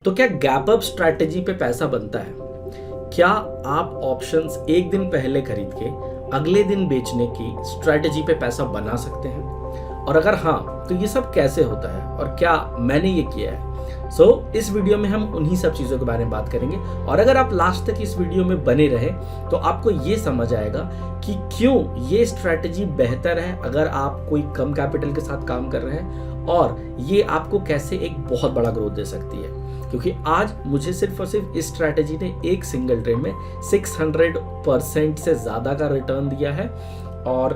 तो क्या gap up strategy पे पैसा बनता है? क्या आप ऑप्शंस एक दिन पहले खरीद के अगले दिन बेचने की स्ट्रैटेजी पे पैसा बना सकते हैं? और अगर हाँ, तो ये सब कैसे होता है और क्या मैंने ये किया है? इस वीडियो में हम उन्हीं सब चीज़ों के बारे में बात करेंगे और अगर आप लास्ट तक इस वीडियो में बने रहे तो आपको ये समझ आएगा कि क्यों ये स्ट्रैटेजी बेहतर है अगर आप कोई कम कैपिटल के साथ काम कर रहे हैं और ये आपको कैसे एक बहुत बड़ा ग्रोथ दे सकती है। क्योंकि आज मुझे सिर्फ और सिर्फ इस स्ट्रैटेजी ने एक सिंगल ट्रेड में 600% से ज़्यादा का रिटर्न दिया है और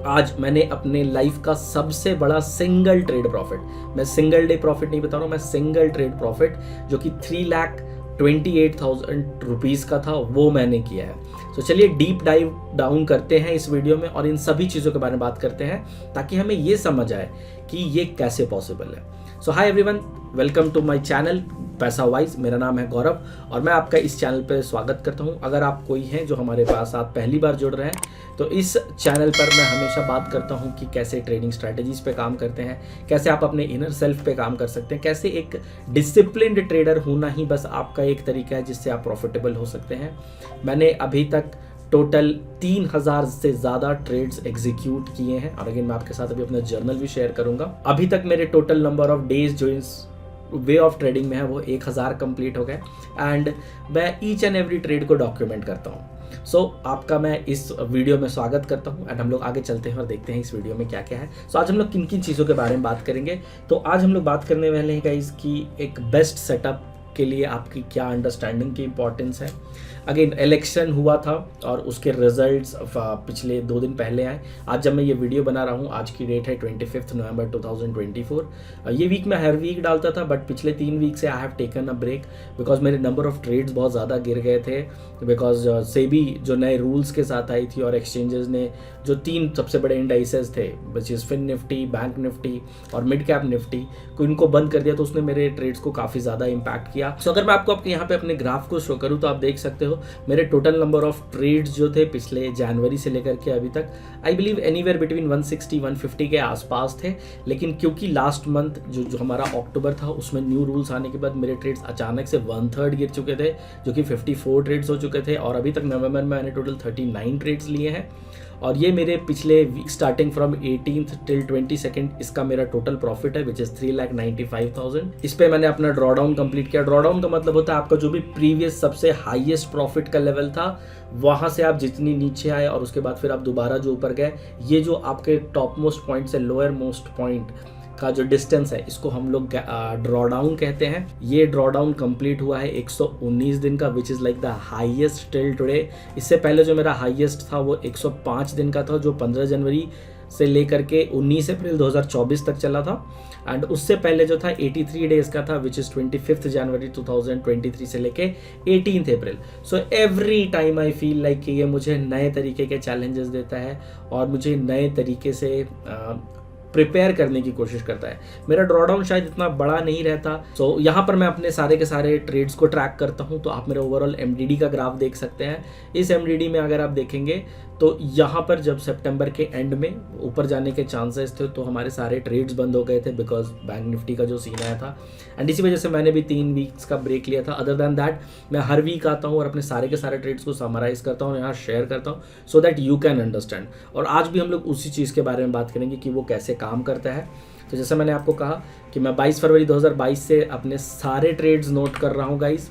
आज मैंने अपने लाइफ का सबसे बड़ा सिंगल ट्रेड प्रॉफिट, मैं सिंगल डे प्रॉफिट नहीं बता रहा हूँ, मैं सिंगल ट्रेड प्रॉफिट जो कि 3,28,000 रुपीज़ का था वो मैंने किया है। चलिए डीप डाइव डाउन करते हैं इस वीडियो में और इन सभी चीज़ों के बारे में बात करते हैं ताकि हमें ये समझ आए कि ये कैसे पॉसिबल है। Hi everyone, welcome to my channel Paisa wise. मेरा नाम है गौरव और मैं आपका इस चैनल पर स्वागत करता हूं। अगर आप कोई हैं जो हमारे पास आप पहली बार जुड़ रहे हैं तो इस चैनल पर मैं हमेशा बात करता हूं कि कैसे ट्रेडिंग स्ट्रैटेजीज पे काम करते हैं, कैसे आप अपने इनर सेल्फ पे काम कर सकते हैं, कैसे एक डिसिप्लिन्ड ट्रेडर होना ही बस आपका एक तरीका है जिससे आप प्रॉफिटेबल हो सकते हैं। मैंने अभी तक टोटल 3,000 से ज़्यादा ट्रेड्स एग्जीक्यूट किए हैं और अगेन मैं आपके साथ अभी अपना जर्नल भी शेयर करूंगा। अभी तक मेरे टोटल नंबर ऑफ डेज जो इस वे ऑफ ट्रेडिंग में है वो 1,000 कंप्लीट हो गए एंड मैं ईच एंड एवरी ट्रेड को डॉक्यूमेंट करता हूँ। आपका मैं इस वीडियो में स्वागत करता हूँ एंड हम लोग आगे चलते हैं और देखते हैं इस वीडियो में क्या क्या है। आज हम लोग किन किन चीज़ों के बारे में बात करेंगे। तो आज हम लोग बात करने वाले हैं गाइस कि एक बेस्ट सेटअप के लिए आपकी क्या अंडरस्टैंडिंग की इंपॉर्टेंस है। अगेन इलेक्शन हुआ था और उसके रिजल्ट्स पिछले 2 दिन पहले आए। आज जब मैं ये वीडियो बना रहा हूँ, आज की डेट है 25 नवंबर 2024। ये वीक मैं हर वीक डालता था बट पिछले 3 वीक से I have taken a break because मेरे नंबर ऑफ ट्रेड्स बहुत ज़्यादा गिर गए थे बिकॉज सेबी जो नए रूल्स के साथ आई थी और एक्सचेंजेस ने जो 3 सबसे बड़े इंडाइसेस थे which is Fin Nifty, Bank Nifty और मिड कैप निफ्टी को इनको बंद कर दिया तो उसने मेरे ट्रेड्स को काफ़ी ज़्यादा इम्पैक्ट किया। अगर मैं आपको यहाँ पे अपने ग्राफ को शो करूँ तो आप देख सकते हो मेरे टोटल नंबर ऑफ ट्रेड्स जो थे पिछले जनवरी से लेकर के अभी तक आई बिलीव एनीवेयर बिटवीन 160-150 के आसपास थे। लेकिन क्योंकि लास्ट मंथ जो हमारा अक्टूबर था उसमें न्यू रूल्स आने के बाद मेरे ट्रेड्स अचानक से 1/3 गिर चुके थे जो कि 54 ट्रेड्स हो चुके थे और अभी तक नवंबर में मैंने टोटल 39 ट्रेड्स लिए हैं और ये मेरे पिछले week starting from 18th till 22nd इसका मेरा टोटल प्रॉफिट है विच इज़ 3,95,000। इस पे मैंने अपना ड्रॉडाउन कंप्लीट किया। ड्रॉडाउन का मतलब होता है आपका जो भी प्रीवियस सबसे हाईएस्ट प्रॉफिट का लेवल था वहाँ से आप जितनी नीचे आए और उसके बाद फिर आप दोबारा जो ऊपर गए, ये जो आपके टॉप मोस्ट पॉइंट से लोअर मोस्ट पॉइंट का जो डिस्टेंस है इसको हम लोग ड्रॉडाउन कहते हैं। ये ड्रॉडाउन कंप्लीट हुआ है 119 दिन का which is like the highest till today. इससे पहले जो मेरा हाईएस्ट था वो 105 दिन का था जो 15 जनवरी से लेकर के 19 अप्रैल 2024 तक चला था एंड उससे पहले जो था 83 डेज का था विच इज़ 25 जनवरी 2023 से लेके 18 April. Every time I feel like कि ये मुझे नए तरीके के चैलेंजेस देता है और मुझे नए तरीके से प्रिपेयर करने की कोशिश करता है। मेरा ड्रॉडाउन शायद इतना बड़ा नहीं रहता। यहाँ पर मैं अपने सारे के सारे ट्रेड्स को ट्रैक करता हूँ तो आप मेरा ओवरऑल एमडीडी का ग्राफ देख सकते हैं। इस एमडीडी में अगर आप देखेंगे तो यहाँ पर जब सितंबर के एंड में ऊपर जाने के चांसेस थे तो हमारे सारे ट्रेड्स बंद हो गए थे बिकॉज बैंक निफ्टी का जो सीन आया था एंड इसी वजह से मैंने भी 3 वीक्स का ब्रेक लिया था। अदर दैन दैट मैं हर वीक आता हूँ और अपने सारे के सारे ट्रेड्स को समराइज करता हूँ, यहाँ शेयर करता हूँ so that you can understand. और आज भी हम लोग उसी चीज़ के बारे में बात करेंगे कि वो कैसे काम करता है। तो जैसे मैंने आपको कहा कि मैं 22 फरवरी 2022 से अपने सारे ट्रेड्स नोट कर रहा हूँ गाइज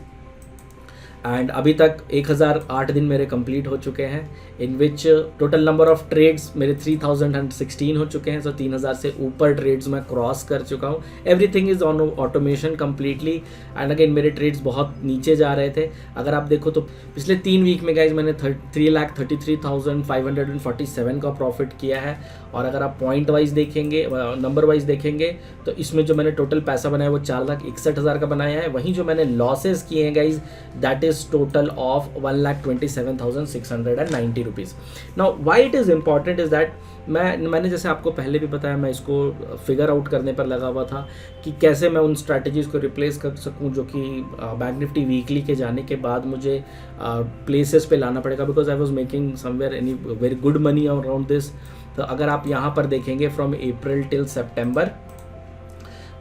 एंड अभी तक 1,008 दिन मेरे कंप्लीट हो चुके हैं इन विच टोटल नंबर ऑफ ट्रेड्स मेरे 3,016 हो चुके हैं। 3,000 से ऊपर ट्रेड्स मैं क्रॉस कर चुका हूँ। Everything is on automation completely and again मेरे ट्रेड्स बहुत नीचे जा रहे थे। अगर आप देखो तो पिछले 3 वीक में गाइज मैंने 3,33,547 का प्रॉफिट किया है और अगर आप पॉइंट वाइज देखेंगे, नंबर वाइज देखेंगे तो इसमें जो मैंने टोटल पैसा बनाया वो 4,61,000 का बनाया है। वहीं जो मैंने लॉसेस किए हैं guys that is total of 1,27,690 rupees. Now why it is important is that मैंने जैसे आपको पहले भी बताया मैं इसको फिगर आउट करने पर लगा हुआ था कि कैसे मैं उन स्ट्रैटेजीज़ को रिप्लेस कर सकूं जो कि बैंक निफ्टी वीकली के जाने के बाद मुझे प्लेसेस पे लाना पड़ेगा because I was making somewhere any very good money around this. तो अगर आप यहाँ पर देखेंगे फ्रॉम अप्रैल टिल सितंबर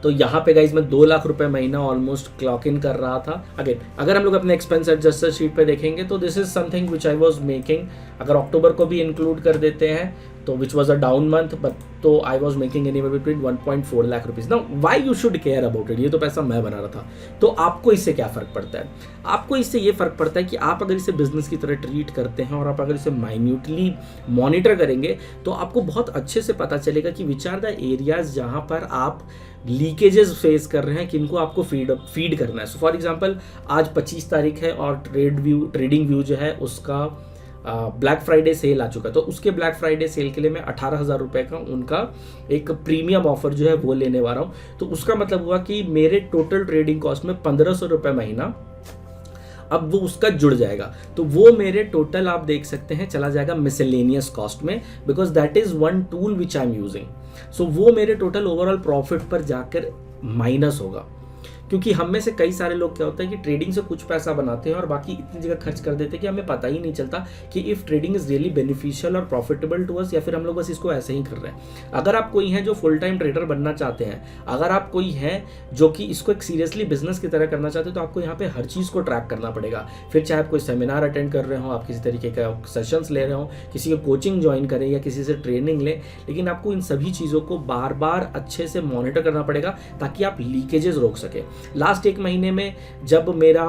तो यहाँ पे गाइज मैं 2 लाख रुपए महीना ऑलमोस्ट क्लॉक इन कर रहा था। अगेन अगर हम लोग अपने एक्सपेंस एडजस्टर शीट पे देखेंगे तो this is something which I was making, अगर अक्टूबर को भी इंक्लूड कर देते हैं तो which was a down month, but तो I was making anywhere between 1.4 lakh rupees. Now why you should care about it, ये तो पैसा मैं बना रहा था। तो आपको इससे क्या फर्क पड़ता है? आपको इससे ये फर्क पड़ता है कि आप अगर इसे बिजनेस की तरह ट्रीट करते हैं और आप अगर इसे माइन्यूटली मॉनिटर करेंगे तो आपको बहुत अच्छे से पता चलेगा कि विच आर द एरियाज जहाँ पर आप लीकेजेस फेस कर रहे हैं, किनको आपको फीड करना है। सो फॉर एग्जाम्पल आज 25 तारीख है और ट्रेडिंग व्यू जो है उसका ब्लैक फ्राइडे सेल आ चुका है, तो उसके ब्लैक फ्राइडे सेल के लिए मैं 18,000 रुपये का उनका एक प्रीमियम ऑफर जो है वो लेने वाला हूँ। तो उसका मतलब हुआ कि मेरे टोटल ट्रेडिंग कॉस्ट में 1,500 रुपये महीना अब वो उसका जुड़ जाएगा। तो वो मेरे टोटल आप देख सकते हैं चला जाएगा मिसलेनियस कॉस्ट में, because that is one tool which I am using. So वो मेरे टोटल ओवरऑल प्रॉफिट पर जाकर माइनस होगा, क्योंकि हम में से कई सारे लोग क्या होता है कि ट्रेडिंग से कुछ पैसा बनाते हैं और बाकी इतनी जगह खर्च कर देते हैं कि हमें पता ही नहीं चलता कि if trading is really beneficial और प्रॉफिटेबल टू अस, या फिर हम लोग बस इसको ऐसे ही कर रहे हैं। अगर आप कोई हैं जो फुल टाइम ट्रेडर बनना चाहते हैं, अगर आप कोई हैं जो कि इसको एक सीरियसली बिजनेस की तरह करना चाहते हैं, तो आपको यहाँ पे हर चीज़ को ट्रैक करना पड़ेगा। फिर चाहे आप कोई सेमिनार अटेंड कर रहे हो, आप किसी तरीके का सेशंस ले रहे हो, किसी को कोचिंग ज्वाइन करें या किसी से ट्रेनिंग लें, लेकिन आपको इन सभी चीज़ों को बार बार अच्छे से मॉनिटर करना पड़ेगा ताकि आप लीकेजेस रोक सके। लास्ट एक महीने में जब मेरा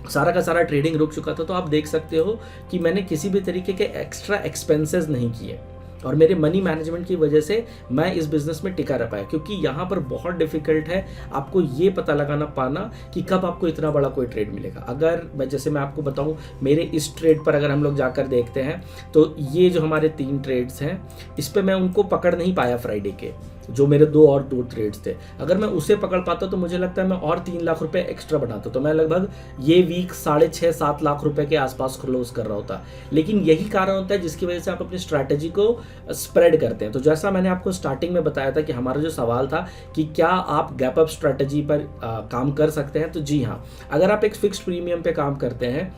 सारा का सारा ट्रेडिंग रुक चुका था, तो आप देख सकते हो कि मैंने किसी भी तरीके के एक्स्ट्रा एक्सपेंसेस नहीं किए और मेरे मनी मैनेजमेंट की वजह से मैं इस बिजनेस में टिका रह पाया। क्योंकि यहाँ पर बहुत डिफिकल्ट है आपको ये पता लगाना पाना कि कब आपको इतना बड़ा कोई ट्रेड मिलेगा। अगर मैं आपको बताऊँ, मेरे इस ट्रेड पर अगर हम लोग जाकर देखते हैं तो ये जो हमारे 3 ट्रेड्स हैं, इस पर मैं उनको पकड़ नहीं पाया फ्राइडे के, जो मेरे 2 ट्रेड्स थे। अगर मैं उसे पकड़ पाता तो मुझे लगता है मैं और 3 लाख रुपए एक्स्ट्रा बढ़ाता, तो मैं लगभग ये वीक 6.5-7 लाख रुपए के आसपास क्लोज कर रहा होता। लेकिन यही कारण होता है जिसकी वजह से आप अपनी स्ट्रैटेजी को स्प्रेड करते हैं। तो जैसा मैंने आपको स्टार्टिंग में बताया था कि हमारा जो सवाल था कि क्या आप गैप अप स्ट्रैटेजी पर काम कर सकते हैं, तो जी हाँ, अगर आप एक फिक्स्ड प्रीमियम पे काम करते हैं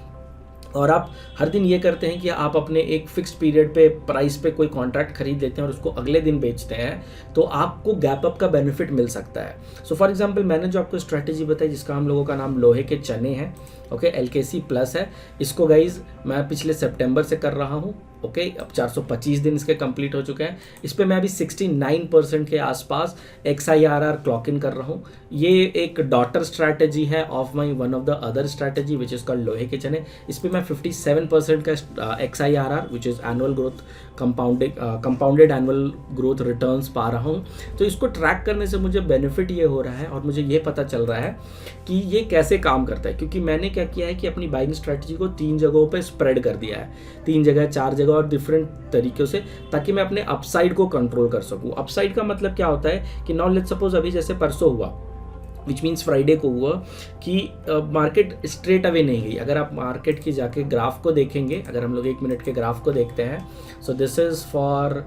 और आप हर दिन ये करते हैं कि आप अपने एक फिक्स्ड पीरियड पे प्राइस पे कोई कॉन्ट्रैक्ट खरीद लेते हैं और उसको अगले दिन बेचते हैं, तो आपको गैप अप का बेनिफिट मिल सकता है। सो फॉर एग्जांपल मैंने जो आपको स्ट्रैटेजी बताई जिसका हम लोगों का नाम लोहे के चने हैं, ओके, LKC प्लस है, इसको गाइज मैं पिछले सितंबर से कर रहा हूँ। ओके, अब 425 दिन इसके कंप्लीट हो चुके हैं। इस पे मैं अभी 69% के आसपास XIRR क्लॉक इन कर रहा हूँ। ये एक डॉटर स्ट्रैटेजी है of my one of the other strategy which is called लोहे के चने। इस पे मैं 57% का XIRR which is annual growth compounded annual growth returns पा रहा हूँ। तो इसको ट्रैक करने से मुझे बेनिफिट ये हो रहा है और मुझे ये पता चल रहा है कि ये कैसे काम करता है, क्योंकि मैंने क्या किया है कि अपनी बाइंग स्ट्रैटेजी को 3 जगहों पे स्प्रेड कर दिया है, 3 जगह 4 जगह और डिफरेंट तरीक़ों से, ताकि मैं अपने अपसाइड को कंट्रोल कर सकूं। अपसाइड का मतलब क्या होता है कि नाउ लेट्स सपोज अभी जैसे परसों हुआ, विच मीन्स फ्राइडे को हुआ कि मार्केट स्ट्रेट अवे नहीं गई। अगर आप मार्केट की जाके ग्राफ को देखेंगे, अगर हम लोग 1 मिनट के ग्राफ को देखते हैं, so this is for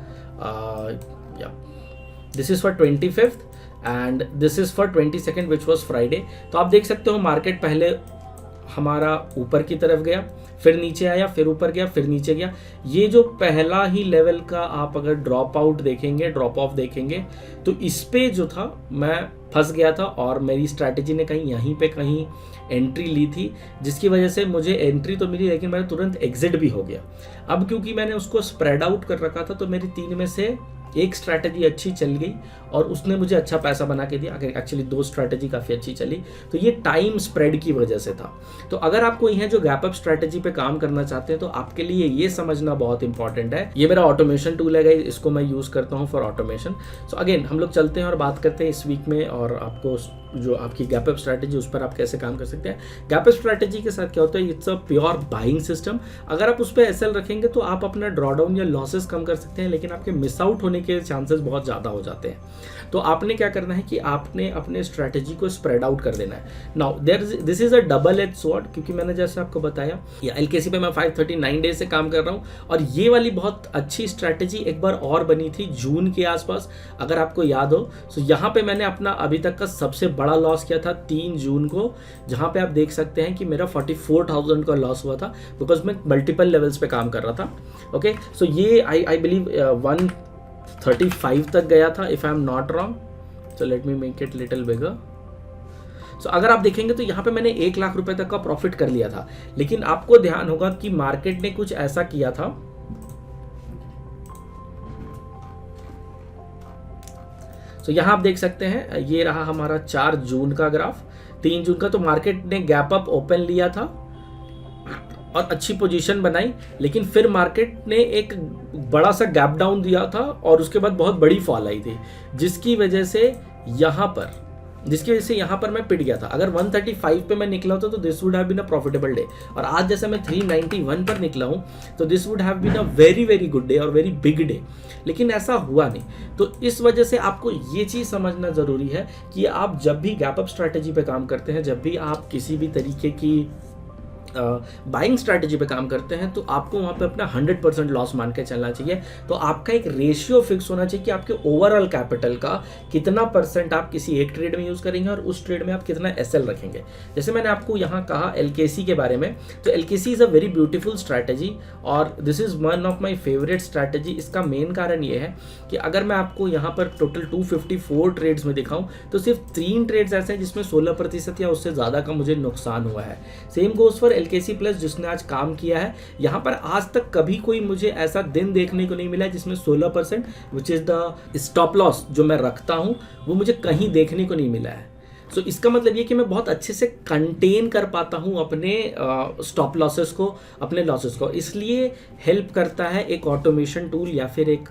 25th and this is for 22nd which was Friday. तो आप देख सकते हो मार्केट पहले हमारा ऊपर की तरफ गया, फिर नीचे आया, फिर ऊपर गया, फिर नीचे गया। ये जो पहला ही लेवल का आप अगर ड्रॉप आउट देखेंगे, ड्रॉप ऑफ देखेंगे, तो इस पे जो था मैं फंस गया था और मेरी स्ट्रैटेजी ने कहीं यहीं पे कहीं एंट्री ली थी, जिसकी वजह से मुझे एंट्री तो मिली लेकिन मैं तुरंत एग्जिट भी हो गया। अब क्योंकि मैंने उसको स्प्रेड आउट कर रखा था, तो मेरी 3 में से एक स्ट्रैटेजी अच्छी चल गई और उसने मुझे अच्छा पैसा बना के दिया। अगर एक्चुअली 2 स्ट्रैटेजी काफ़ी अच्छी चली, तो ये टाइम स्प्रेड की वजह से था। तो अगर आप कोई हैं जो गैप अप स्ट्रैटेजी पे काम करना चाहते हैं, तो आपके लिए ये समझना बहुत इंपॉर्टेंट है। ये मेरा ऑटोमेशन टूल है गाइस, इसको मैं यूज़ करता हूँ फॉर ऑटोमेशन। सो अगेन हम लोग चलते हैं और बात करते हैं इस वीक में, और आपको जो आपकी गैप अप स्ट्रैटेजी उस पर आप कैसे काम कर सकते हैं। गैप अप स्ट्रैटेजी के साथ क्या होता है, it's a pure buying system. अगर आप उस पर SL रखेंगे तो आप अपना ड्रॉडाउन या लॉसेस कम कर सकते हैं, लेकिन आपके मिस आउट होने के चांसेस बहुत ज़्यादा हो जाते हैं। तो आपने क्या करना है कि आपने अपने स्ट्रैटेजी को स्प्रेड आउट कर देना है। Now this is a double edge sword, क्योंकि मैंने जैसे आपको बताया या LKC पे मैं 539 डेज से काम कर रहा हूँ, और ये वाली बहुत अच्छी स्ट्रैटेजी एक बार और बनी थी जून के आसपास, अगर आपको याद हो। सो यहाँ पे मैंने अपना अभी तक का सबसे बड़ा लॉस किया था 3 जून को, जहाँ पे आप देख सकते हैं कि मेरा 44,000 का लॉस हुआ था, बिकॉज मैं मल्टीपल लेवल्स पे काम कर रहा था। ओके, सो ये आई बिलीव 135 तक गया था, if I am not wrong. So let me make it little bigger. So अगर आप देखेंगे तो यहाँ पे मैंने 1 लाख रुपए तक का प्रॉफिट कर लिया था, लेकिन आपको ध्यान होगा कि मार्केट ने कुछ ऐसा किया था। तो यहाँ आप देख सकते हैं, ये रहा हमारा 4 जून का ग्राफ, 3 जून का। तो मार्केट ने गैप अप ओपन लिया था और अच्छी पोजीशन बनाई, लेकिन फिर मार्केट ने एक बड़ा सा गैप डाउन दिया था और उसके बाद बहुत बड़ी फॉल आई थी, जिसकी वजह से यहाँ पर मैं पिट गया था। अगर 135 पे मैं निकला होता तो this would have been a profitable day, और आज जैसे मैं 391 पर निकला हूँ तो this would have been a very very good day और वेरी बिग डे, लेकिन ऐसा हुआ नहीं। तो इस वजह से आपको ये चीज़ समझना ज़रूरी है कि आप जब भी गैप अप स्ट्रैटेजी पे काम करते हैं, जब भी आप किसी भी तरीके की बाइंग स्ट्रैटेजी पे काम करते हैं, तो आपको वहाँ पे अपना 100% लॉस मान के चलना चाहिए। तो आपका एक रेशियो फिक्स होना चाहिए कि आपके ओवरऑल कैपिटल का कितना % आप किसी एक ट्रेड में यूज़ करेंगे और उस ट्रेड में आप कितना एसएल रखेंगे। जैसे मैंने आपको यहाँ कहा एलकेसी के बारे में, तो LKC is a very beautiful strategy और this is one of my favourite strategy. इसका मेन कारण ये है कि अगर मैं आपको यहाँ पर टोटल 254 ट्रेड्स में दिखाऊँ तो सिर्फ 3 ट्रेड्स ऐसे हैं जिसमें 16% या उससे ज़्यादा का मुझे नुकसान हुआ है। सेम गोज़ फॉर एलकेसी प्लस जिसने आज काम किया है। यहाँ पर आज तक कभी कोई मुझे ऐसा दिन देखने को नहीं मिला जिसमें 16% which is the stop loss जो मैं रखता हूँ वो मुझे कहीं देखने को नहीं मिला है। सो इसका मतलब ये कि मैं बहुत अच्छे से कंटेन कर पाता हूँ अपने स्टॉप लॉसेस को, अपने लॉसेस को। इसलिए हेल्प करता है एक ऑटोमेशन टूल या फिर एक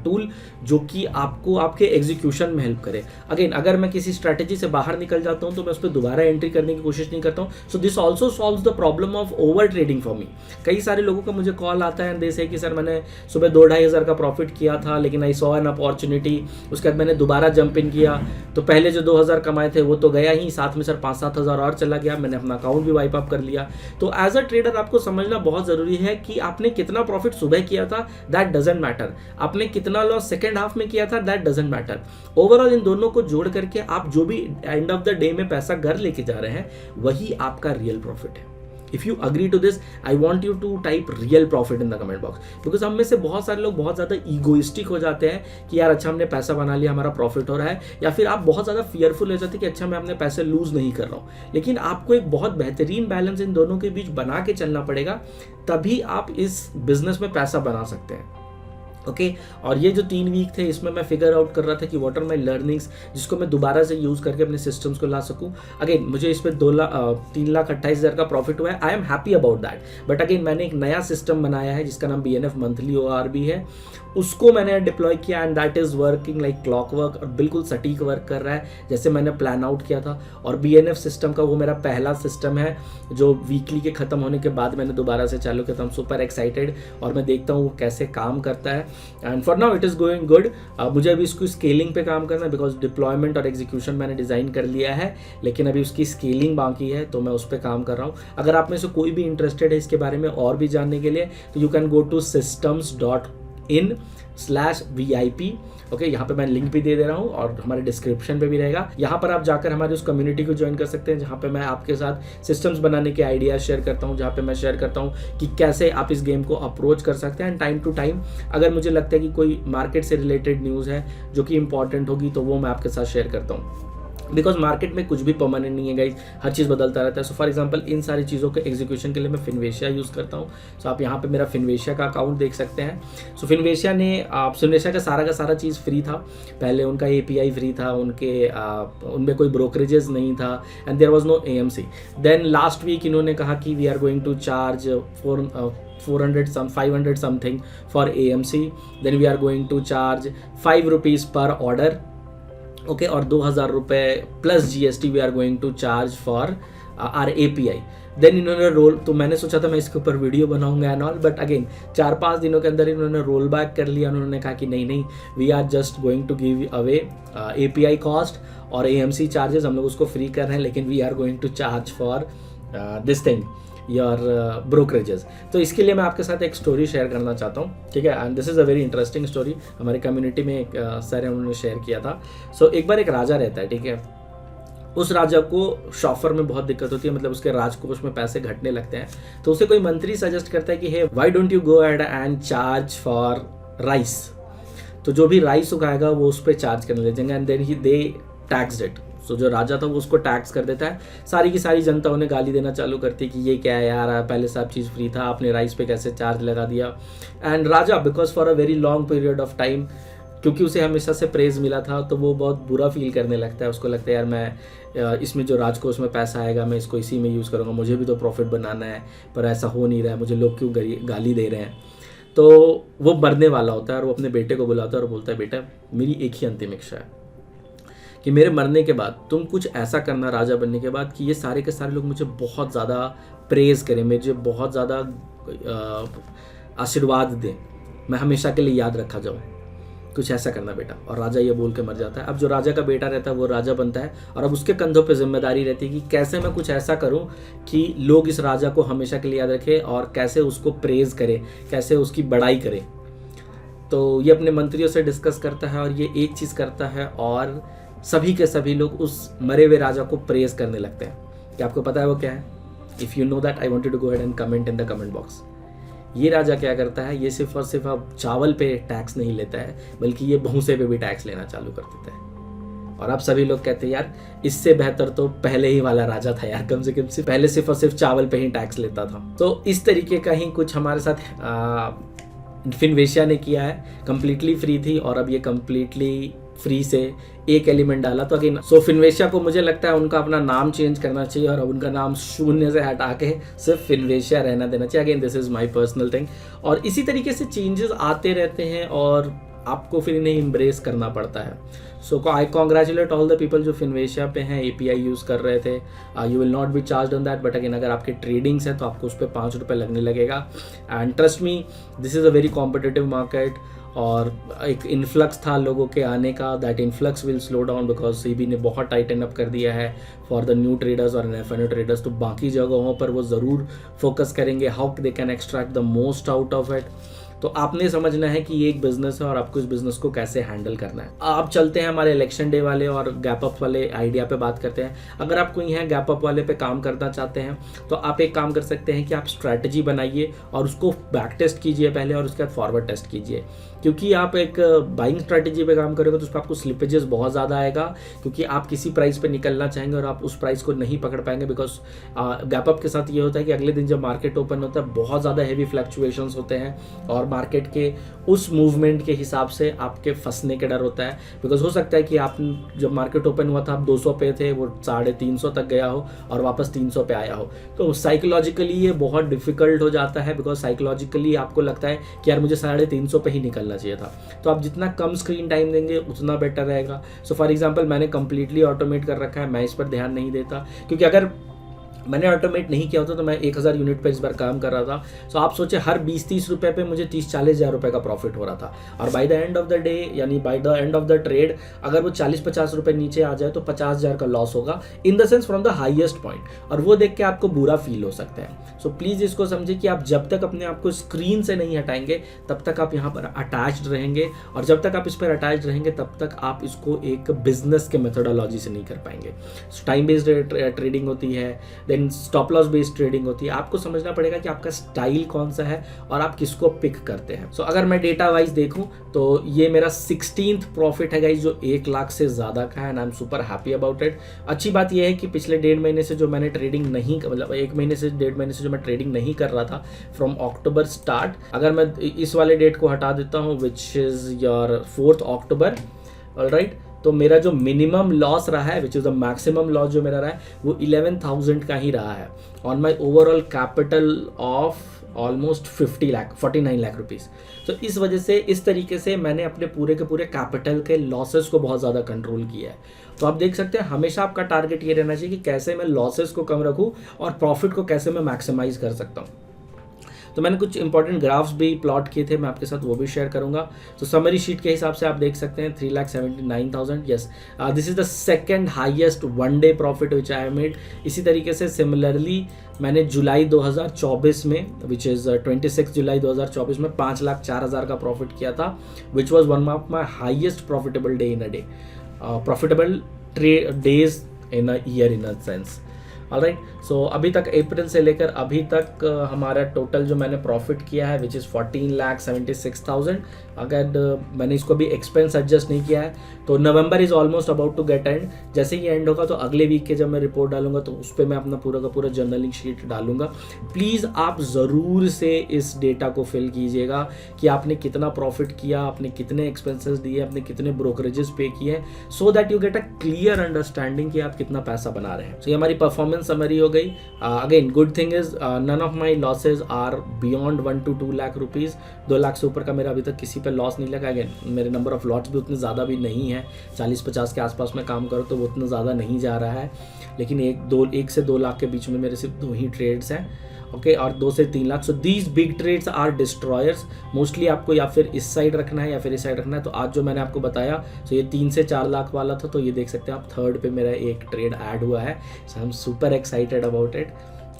टूल जो कि आपको आपके एग्जीक्यूशन में हेल्प करे। अगेन अगर मैं किसी स्ट्रैटेजी से बाहर निकल जाता हूं तो मैं उस पर दोबारा एंट्री करने की कोशिश नहीं करता हूं। So this also solves the problem of over trading for me. कई सारे लोगों का मुझे कॉल आता है दे से कि सर मैंने सुबह 2-2.5 हज़ार का प्रॉफिट किया था, लेकिन आई सॉ एन अपॉर्चुनिटी, उसके बाद मैंने दोबारा जंप इन किया तो पहले जो 2,000 कमाए थे वो तो गया ही, साथ में सर 5-7 हज़ार और चला गया, मैंने अपना अकाउंट भी वाइप अप कर लिया। तो एज अ ट्रेडर आपको समझना बहुत ज़रूरी है कि आपने कितना प्रॉफिट सुबह किया था दैट डजेंट मैटर, आपने कितना लॉस सेकेंड हाफ में किया था दैट डजेंट मैटर। ओवरऑल इन दोनों को जोड़ करके आप जो भी एंड ऑफ द डे में पैसा घर लेके जा रहे हैं वही आपका रियल प्रॉफिट है। If you agree to this I want you to type real profit in the comment box, because हम में से बहुत सारे लोग बहुत ज़्यादा ईगोइस्टिक हो जाते हैं कि यार अच्छा हमने पैसा बना लिया, हमारा प्रॉफिट हो रहा है, या फिर आप बहुत ज़्यादा फियरफुल हो जाते हैं कि अच्छा मैं अपने पैसे लूज नहीं कर रहा हूँ। लेकिन आपको एक बहुत बेहतरीन बैलेंस इन दोनों के बीच बना के चलना पड़ेगा, तभी आप इस बिजनेस में पैसा बना सकते हैं। ओके और ये जो 3 वीक थे इसमें मैं फिगर आउट कर रहा था कि व्हाट आर माय लर्निंग्स जिसको मैं दोबारा से यूज़ करके अपने सिस्टम्स को ला सकूं। अगेन मुझे इस पर 3,28,000 का प्रॉफिट हुआ है, I am happy about that. But again मैंने एक नया सिस्टम बनाया है जिसका नाम BNF मंथली ORB है, उसको मैंने डिप्लॉय किया and that is working like clock work और बिल्कुल सटीक वर्क कर रहा है जैसे मैंने प्लान आउट किया था। और BNF सिस्टम का वो मेरा पहला सिस्टम है जो वीकली के ख़त्म होने के बाद मैंने दोबारा से चालू किया था। I'm सुपर एक्साइटेड और मैं देखता हूँ वो कैसे काम करता है and for now it is going good. मुझे अभी इसको स्केलिंग पे काम करना है बिकॉज डिप्लॉयमेंट और एग्जीक्यूशन मैंने डिज़ाइन कर लिया है, लेकिन अभी उसकी स्केलिंग बाकी है तो मैं उस पर काम कर रहा हूँ। अगर आप में से कोई भी इंटरेस्टेड है इसके बारे में और भी जानने के लिए तो you can go to systems.in/VIP। Okay यहाँ पे मैं लिंक भी दे रहा हूँ और हमारे डिस्क्रिप्शन पे भी रहेगा। यहाँ पर आप जाकर हमारे उस कम्युनिटी को ज्वाइन कर सकते हैं जहाँ पे मैं आपके साथ सिस्टम्स बनाने के आइडियाज शेयर करता हूँ, जहाँ पे मैं शेयर करता हूँ कि कैसे आप इस गेम को अप्रोच कर सकते हैं। एंड टाइम टू टाइम अगर मुझे लगता है कि कोई मार्केट से रिलेटेड न्यूज़ है जो कि इंपॉर्टेंट होगी तो वो मैं आपके साथ शेयर करता हूँ, बिकॉज मार्केट में कुछ भी परमानेंट नहीं है गाइज, हर चीज़ बदलता रहता है। सो फॉर एग्जांपल इन सारी चीज़ों के एग्जीक्यूशन के लिए मैं फिनवेशिया यूज़ करता हूँ। सो आप यहाँ पे मेरा फिनवेशिया का अकाउंट देख सकते हैं। सो फिनवेशिया का सारा चीज़ फ्री था, पहले उनका API फ्री था, उनमें कोई ब्रोकरेजेस नहीं था and there was no AMC। Then last week इन्होंने कहा कि we are going to charge 500 something for AMC, then we are going to charge 5 rupees per order. Okay और 2,000 रुपये plus GST we are going to charge for our API। Then इन्होंने roll, तो मैंने सोचा था मैं इसके ऊपर वीडियो बनाऊंगा एंड ऑल, बट अगेन 4-5 दिनों के अंदर इन्होंने रोल बैक कर लिया। उन्होंने कहा कि नहीं we are just going to give away API cost और AMC चार्जेस, हम लोग उसको फ्री कर रहे हैं, लेकिन we are going to charge for this thing your brokerages. तो इसके लिए मैं आपके साथ एक स्टोरी शेयर करना चाहता हूँ, ठीक है। And this is a very interesting story, हमारे कम्युनिटी में एक सर है उन्होंने शेयर किया था। सो एक बार एक राजा रहता है, ठीक है। उस राजा को शॉफर में बहुत दिक्कत होती है, मतलब उसके राजकोष में पैसे घटने लगते हैं। तो उसे कोई मंत्री सजेस्ट करता है कि hey why don't you go ahead and charge for rice. तो जो भी राइस उगाएगा वो उस पर चार्ज करने लग जाएंगे एंड देन ही दे टैक्स इट। सो जो राजा था वो उसको टैक्स कर देता है। सारी की सारी जनता उन्हें गाली देना चालू करती है कि ये क्या है यार, पहले सब चीज़ फ्री था, आपने राइस पे कैसे चार्ज लगा दिया। And Raja because for a very long period of time, क्योंकि उसे हमेशा से प्रेज मिला था, तो वो बहुत बुरा फील करने लगता है। उसको लगता है यार मैं इसमें जो राजकोष में पैसा आएगा मैं इसको इसी में यूज़ करूँगा, मुझे भी तो प्रॉफिट बनाना है, पर ऐसा हो नहीं रहा है, मुझे लोग क्यों गाली दे रहे हैं। तो वो मरने वाला होता है और वो अपने बेटे को बुलाता है और बोलता है बेटा मेरी एक ही अंतिम इच्छा है कि मेरे मरने के बाद तुम कुछ ऐसा करना राजा बनने के बाद कि ये सारे के सारे लोग मुझे बहुत ज़्यादा प्रेज़ करें, मुझे बहुत ज़्यादा आशीर्वाद दें, मैं हमेशा के लिए याद रखा जाऊँ। कुछ ऐसा करना बेटा। और राजा ये बोल के मर जाता है। अब जो राजा का बेटा रहता है वो राजा बनता है और अब उसके कंधों पे जिम्मेदारी रहती है कि कैसे मैं कुछ ऐसा करूं कि लोग इस राजा को हमेशा के लिए याद रखें और कैसे उसको प्रेज़ करें, कैसे उसकी बड़ाई करें। तो ये अपने मंत्रियों से डिस्कस करता है और ये एक चीज़ करता है और सभी के सभी लोग उस मरे हुए राजा को प्रेज़ करने लगते हैं। क्या आपको पता है वो क्या है? If you know that I want you to go ahead and comment in the comment box. ये राजा क्या करता है, ये सिर्फ और सिर्फ अब चावल पे टैक्स नहीं लेता है बल्कि ये भूसे पे भी टैक्स लेना चालू कर देता है। और अब सभी लोग कहते हैं यार इससे बेहतर तो पहले ही वाला राजा था यार, कम से कम से पहले सिर्फ और सिर्फ चावल पे ही टैक्स लेता था। तो इस तरीके का ही कुछ हमारे साथ फिनवेशिया ने किया है। कंप्लीटली फ्री थी और अब ये कंप्लीटली फ्री से एक एलिमेंट डाला। तो अगेन सो फिनवेशिया को मुझे लगता है उनका अपना नाम चेंज करना चाहिए और उनका नाम शून्य से हटा के सिर्फ फिनवेशिया रहना देना चाहिए। Again this is my personal thing. और इसी तरीके से चेंजेस आते रहते हैं और आपको फिर इन्हें एम्ब्रेस करना पड़ता है। So I congratulate all the people जो फिनवेशिया पे हैं, API यूज़ कर रहे थे। You will not be charge on that, but again अगर आपके ट्रेडिंग्स है तो आपको उस पर 5 रुपये लगने लगेगा। And trust me this is a very competitive market और एक इन्फ्लक्स था लोगों के आने का। That influx will slow down because SEBI ने बहुत टाइटन अप कर दिया है फॉर द न्यू ट्रेडर्स और NFNO ट्रेडर्स। तो बाकी जगहों पर वो ज़रूर फोकस करेंगे how they can extract the most out of it. तो आपने समझना है कि ये एक बिजनेस है और आपको इस बिजनेस को कैसे हैंडल करना है। आप चलते हैं हमारे इलेक्शन डे वाले और गैप अप वाले आइडिया पे बात करते हैं। अगर आप कोई यहाँ गैप अप वाले पे काम करना चाहते हैं तो आप एक काम कर सकते हैं कि आप स्ट्रैटेजी बनाइए और उसको बैक टेस्ट कीजिए पहले और उसके बाद फॉरवर्ड टेस्ट कीजिए। क्योंकि आप एक बाइंग स्ट्रैटेजी पे काम करोगे तो उस पर आपको स्लिपेजेस बहुत ज़्यादा आएगा, क्योंकि आप किसी प्राइस पे निकलना चाहेंगे और आप उस प्राइस को नहीं पकड़ पाएंगे। बिकॉज गैप अप के साथ ये होता है कि अगले दिन जब मार्केट ओपन होता है बहुत ज़्यादा हैवी फ्लक्चुएशंस होते हैं और मार्केट के उस मूवमेंट के हिसाब से आपके फंसने के डर होता है। बिकॉज हो सकता है कि आप जब मार्केट ओपन हुआ था आप 200 पे थे, वो 350 तक गया हो और वापस 300 पे आया हो। तो साइकोलॉजिकली ये बहुत डिफिकल्ट हो जाता है बिकॉज साइकोलॉजिकली आपको लगता है कि यार मुझे 350 पे ही निकलना चाहिए था। तो आप जितना कम स्क्रीन टाइम देंगे उतना बेटर रहेगा। सो फॉर एग्जांपल मैंने कंप्लीटली ऑटोमेट कर रखा है, मैं इस पर ध्यान नहीं देता, क्योंकि अगर मैंने ऑटोमेट नहीं किया होता तो मैं 1000 यूनिट पे इस बार काम कर रहा था। सो आप सोचे हर 20-30 रुपये पे मुझे 30-40 हज़ार रुपये का प्रॉफिट हो रहा था और by the end of the day यानी by the end of the trade अगर वो 40-50 रुपये नीचे आ जाए तो 50,000 का लॉस होगा in the sense from the highest point. और वो देख के आपको बुरा फील हो सकता है। सो प्लीज़ इसको समझिए कि आप जब तक अपने आप को स्क्रीन से नहीं हटाएंगे तब तक आप यहाँ पर अटैच्ड रहेंगे और जब तक आप इस पर अटैच्ड रहेंगे तब तक आप इसको एक बिजनेस के मेथोडोलॉजी से नहीं कर पाएंगे। टाइम बेस्ड ट्रेडिंग होती है, then stop loss based trading होती है। आपको समझना पड़ेगा कि आपका स्टाइल कौन सा है और आप किसको पिक करते हैं। सो अगर मैं डेटा वाइज देखूं तो ये मेरा 16th प्रॉफिट है गाइस, जो 1 लाख से ज़्यादा का है and I am super happy about it. अच्छी बात यह है कि पिछले 1.5 महीने से जो मैंने ट्रेडिंग नहीं, मतलब 1 महीने से 1.5 महीने से जो मैं ट्रेडिंग नहीं कर रहा था फ्रॉम अक्टूबर स्टार्ट, अगर मैं इस वाले डेट को हटा देता हूँ which is your 4th October, alright, तो मेरा जो मिनिमम लॉस रहा है which is the maximum loss जो मेरा रहा है वो 11,000 का ही रहा है on my overall capital of almost 49 lakh rupees. तो इस वजह से इस तरीके से मैंने अपने पूरे के पूरे कैपिटल के लॉसेस को बहुत ज़्यादा कंट्रोल किया है। तो आप देख सकते हैं हमेशा आपका टारगेट ये रहना चाहिए कि कैसे मैं लॉसेस को कम रखूँ और प्रॉफिट को कैसे मैं मैक्सिमाइज कर सकता हूँ। तो मैंने कुछ इंपॉर्टेंट ग्राफ्स भी प्लॉट किए थे, मैं आपके साथ वो भी शेयर करूंगा। तो समरी शीट के हिसाब से आप देख सकते हैं 3,79,000, yes this is the second highest one day profit which I made. इसी तरीके से सिमिलरली मैंने जुलाई 2024 में विच इज़ 26 जुलाई 2024 में 5,04,000 का प्रॉफिट किया था which was one of my highest profitable day in a day, profitable days in a year in a sense, alright. So अभी तक अप्रैल से लेकर अभी तक हमारा टोटल जो मैंने प्रॉफिट किया है विच इज़ 14,76,000। अगर मैंने इसको भी एक्सपेंस एडजस्ट नहीं किया है तो November is almost about to get end. जैसे ही एंड होगा तो अगले वीक के जब मैं रिपोर्ट डालूंगा तो उस पर मैं अपना पूरा का पूरा जर्नलिंग शीट डालूंगा। प्लीज़ आप ज़रूर से इस डेटा को फिल कीजिएगा कि आपने कितना प्रॉफिट किया, आपने कितने एक्सपेंसेस दिए, आपने कितने ब्रोकरेजेस पे किए, so that you get a clear understanding कि आप कितना पैसा बना रहे हैं। तो ये हमारी परफॉर्मेंस समरी हो गई। Again good thing is none of my losses are beyond 1 to 2 lakh rupees. 2 lakh से ऊपर का मेरा अभी तक किसी पे लॉस नहीं लगा। अगेन मेरे नंबर ऑफ लॉट्स भी उतने ज़्यादा भी नहीं है, 40-50 के आसपास में काम करो तो वो उतना ज़्यादा नहीं जा रहा है। लेकिन 1 से 2 लाख के बीच में मेरे सिर्फ 2 ही ट्रेड्स हैं, ओके, और 2 से 3 lakh. So these big trades are destroyers. Mostly आपको या फिर इस साइड रखना है या फिर इस साइड रखना है। तो आज जो मैंने आपको बताया सो ये 3 से 4 लाख वाला था, तो ये देख सकते हैं आप 3rd पे मेरा एक ट्रेड ऐड हुआ है। So I am super excited about it.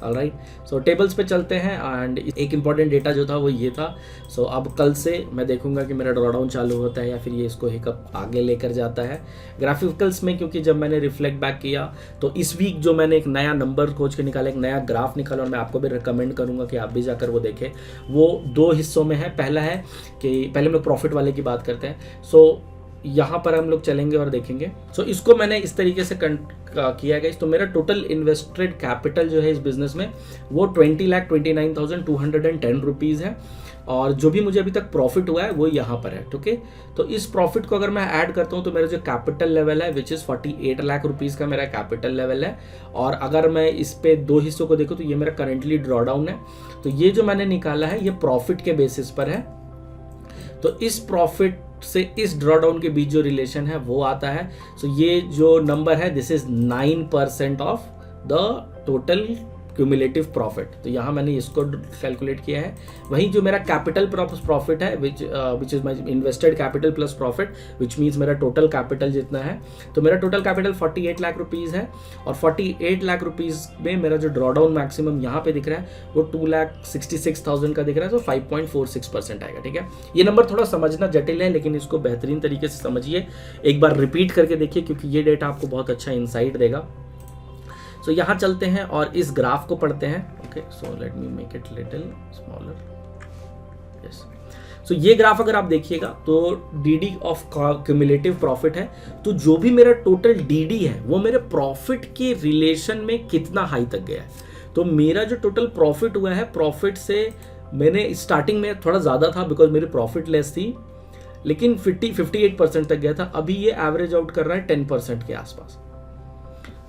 Alright, so tables पे चलते हैं एंड एक इंपॉर्टेंट डेटा जो था वो ये था। सो अब कल से मैं देखूंगा कि मेरा ड्रॉडाउन चालू होता है या फिर ये इसको हिकअप आगे लेकर जाता है। ग्राफिकल्स में क्योंकि जब मैंने रिफ्लेक्ट बैक किया तो इस वीक जो मैंने एक नया नंबर खोज के निकाला, एक नया ग्राफ निकाला, और मैं आपको भी रिकमेंड करूंगा कि आप भी जाकर वो देखें। वो 2 हिस्सों में है। पहला है कि पहले हम लोग प्रॉफिट वाले की बात करते हैं। सो यहाँ पर हम लोग चलेंगे और देखेंगे। सो इसको मैंने इस तरीके से किया गया। तो मेरा टोटल इन्वेस्टेड कैपिटल जो है इस बिजनेस में वो 20,29,210 रुपीज़ है, और जो भी मुझे अभी तक प्रॉफिट हुआ है वो यहाँ पर है। ठीक है, तो इस प्रॉफिट को अगर मैं ऐड करता हूँ तो मेरा जो कैपिटल लेवल है विच इज़ 48 लाख रुपीज़ का मेरा कैपिटल लेवल है। और अगर मैं इस पे 2 हिस्सों को देखूँ तो ये मेरा करेंटली ड्रॉडाउन है। तो ये जो मैंने निकाला है ये प्रॉफिट के बेसिस पर है। तो इस प्रॉफिट से इस ड्रॉडाउन के बीच जो रिलेशन है वो आता है। सो ये जो नंबर है this is 9% of the total cumulative profit. तो यहाँ मैंने इसको कैलकुलेट किया है। वहीं जो मेरा कैपिटल प्रॉफिट है which is my invested capital plus profit, which means मेरा टोटल कैपिटल जितना है, तो मेरा टोटल कैपिटल 48 लाख रुपीज़ है। और 48 लाख रुपीज़ में मेरा जो ड्रॉडाउन मैक्सिमम यहाँ पे दिख रहा है वो 2,66,000 का दिख रहा है। तो 5.46% आएगा। ठीक है, ये नंबर थोड़ा समझना जटिल है लेकिन इसको बेहतरीन तरीके से समझिए, एक बार रिपीट करके देखिए क्योंकि ये डेटा आपको बहुत अच्छा इंसाइट देगा। सो यहाँ चलते हैं और इस ग्राफ को पढ़ते हैं। Okay, so let me make it little smaller. Yes, so ये ग्राफ अगर आप देखिएगा तो डीडी ऑफ क्यूमुलेटिव प्रॉफिट है। तो जो भी मेरा टोटल डीडी है वो मेरे प्रॉफिट के रिलेशन में कितना हाई तक गया है। तो मेरा जो टोटल प्रॉफिट हुआ है, प्रॉफिट से मैंने स्टार्टिंग में थोड़ा ज़्यादा था बिकॉज मेरी प्रॉफिट लेस थी, लेकिन 58% तक गया था। अभी ये एवरेज आउट कर रहा है 10% के आसपास।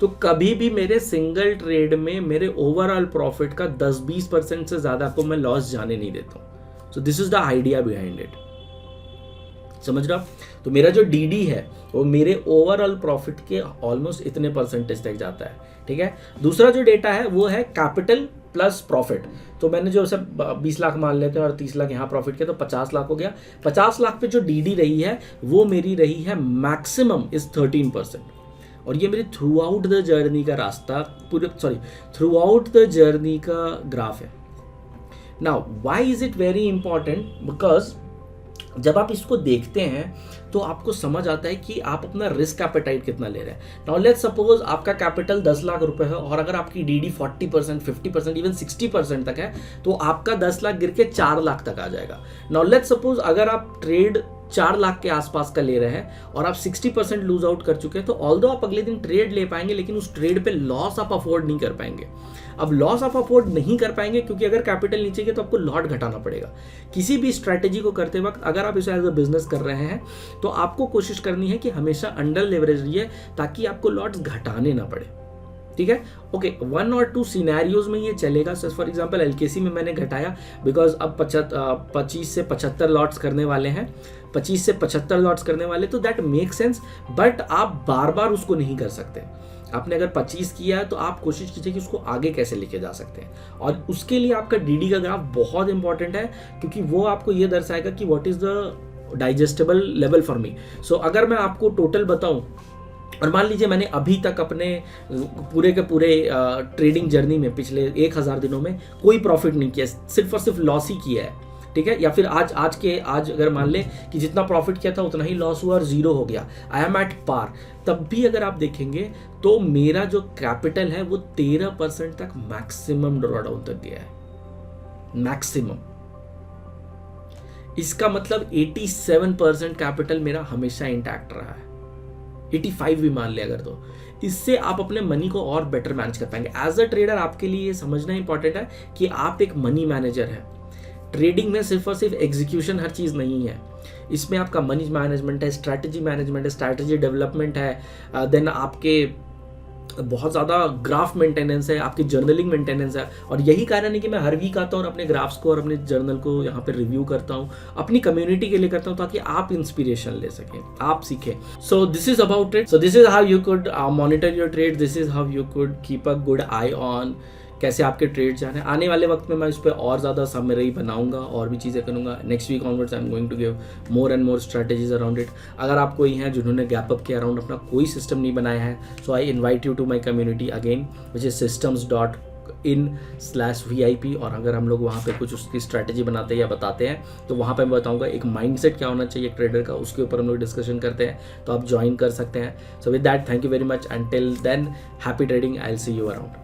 तो कभी भी मेरे सिंगल ट्रेड में मेरे ओवरऑल प्रॉफिट का 10-20% से ज़्यादा को मैं लॉस जाने नहीं देता हूँ। So this is the idea behind it, समझ रहा? तो मेरा जो डीडी है वो मेरे ओवरऑल प्रॉफिट के ऑलमोस्ट इतने परसेंटेज तक जाता है। ठीक है, दूसरा जो डेटा है वो है कैपिटल प्लस प्रॉफिट। तो मैंने जो सब 20 लाख मान लेते हैं और 30 लाख यहाँ प्रॉफिट किया तो 50 लाख हो गया। 50 लाख पे जो डीडी रही है वो मेरी रही है मैक्सिमम इज 13%। और ये मेरी थ्रू आउट द जर्नी का रास्ता थ्रू आउट द जर्नी का ग्राफ है। Now why is it very important, because जब आप इसको देखते हैं तो आपको समझ आता है कि आप अपना रिस्क एपेटाइट कितना ले रहे हैं। नाउ लेट्स सपोज आपका कैपिटल 10 लाख रुपए है और अगर आपकी डीडी 40%, 50%, इवन 60% तक है तो आपका 10 लाख गिर के 4 लाख तक आ जाएगा। नाउ लेट्स सपोज अगर आप ट्रेड 4 लाख के आसपास का ले रहे हैं और आप 60% लूज आउट कर चुके हैं तो ऑल्दो आप अगले दिन ट्रेड ले पाएंगे लेकिन उस ट्रेड पे लॉस आप अफोर्ड नहीं कर पाएंगे। अब लॉस आप अफोर्ड नहीं कर पाएंगे क्योंकि अगर कैपिटल नीचे गया तो आपको लॉट घटाना पड़ेगा। किसी भी स्ट्रैटेजी को करते वक्त अगर आप इसे एज अ बिजनेस कर रहे हैं तो आपको कोशिश करनी है कि हमेशा अंडर लेवरेज रहिए ताकि आपको लॉट्स घटाने ना पड़े। ठीक है, ओके, 1 और 2 सिनेरियोज में ये चलेगा। सो फॉर एग्जांपल एलकेसी में मैंने घटाया बिकॉज अब 25 से 75 लॉट्स करने वाले हैं, 25 से 75 लॉट्स करने वाले, तो दैट मेक सेंस। बट आप बार बार उसको नहीं कर सकते। आपने अगर 25 किया है तो आप कोशिश कीजिए कि उसको आगे कैसे लेके जा सकते हैं, और उसके लिए आपका डीडी का ग्राफ बहुत इंपॉर्टेंट है क्योंकि वो आपको ये दर्शाएगा कि what is the digestible level for me. So अगर मैं आपको टोटल बताऊं और मान लीजिए मैंने अभी तक अपने पूरे के पूरे ट्रेडिंग जर्नी में पिछले 1000 दिनों में कोई प्रॉफिट नहीं किया, सिर्फ और सिर्फ लॉस ही किया है, ठीक है, या फिर आज अगर मान ले कि जितना प्रॉफिट किया था उतना ही लॉस हुआ और जीरो हो गया, आई एम एट पार, तब भी अगर आप देखेंगे तो मेरा जो कैपिटल है वो 13% तक मैक्सिमम ड्रॉडाउन तक गया है, मैक्सिमम। इसका मतलब 87% कैपिटल मेरा हमेशा इंटैक्ट रहा है, 85 भी मान ले अगर, तो इससे आप अपने मनी को और बेटर मैनेज कर पाएंगे। एज अ ट्रेडर आपके लिए ये समझना इंपॉर्टेंट है कि आप एक मनी मैनेजर है। ट्रेडिंग में सिर्फ और सिर्फ एग्जीक्यूशन हर चीज़ नहीं है, इसमें आपका मनी मैनेजमेंट है, स्ट्रैटेजी मैनेजमेंट है, स्ट्रैटेजी डेवलपमेंट है, देन आपके बहुत ज़्यादा ग्राफ मेंटेनेंस है, आपकी जर्नलिंग मेंटेनेंस है। और यही कारण है कि मैं हर वीक आता हूँ और अपने ग्राफ्स को और अपने जर्नल को यहाँ पे रिव्यू करता हूँ, अपनी कम्युनिटी के लिए करता हूँ, ताकि आप इंस्पिरेशन ले सकें, आप सीखें। So this is about it. So this is how you could monitor your trade, this is how you could keep a good I on कैसे आपके ट्रेड जाने। आने वाले वक्त में मैं इस पर और ज़्यादा समरी बनाऊंगा और भी चीज़ें करूंगा। Next week onwards I am going to give more and more strategies around it. अगर आप कोई हैं जिन्होंने गैप अप के अराउंड अपना कोई सिस्टम नहीं बनाया है, so I invite you to my community again, which is systems.in/VIP। और अगर हम लोग वहाँ पे कुछ उसकी स्ट्रैटेजी बनाते हैं या बताते हैं, तो वहाँ पे मैं बताऊँगा एक माइंडसेट क्या होना चाहिए ट्रेडर का, उसके ऊपर हम लोग डिस्कशन करते हैं, तो आप ज्वाइन कर सकते हैं। So with that, thank you very much, and till than happy trading, I will see you around.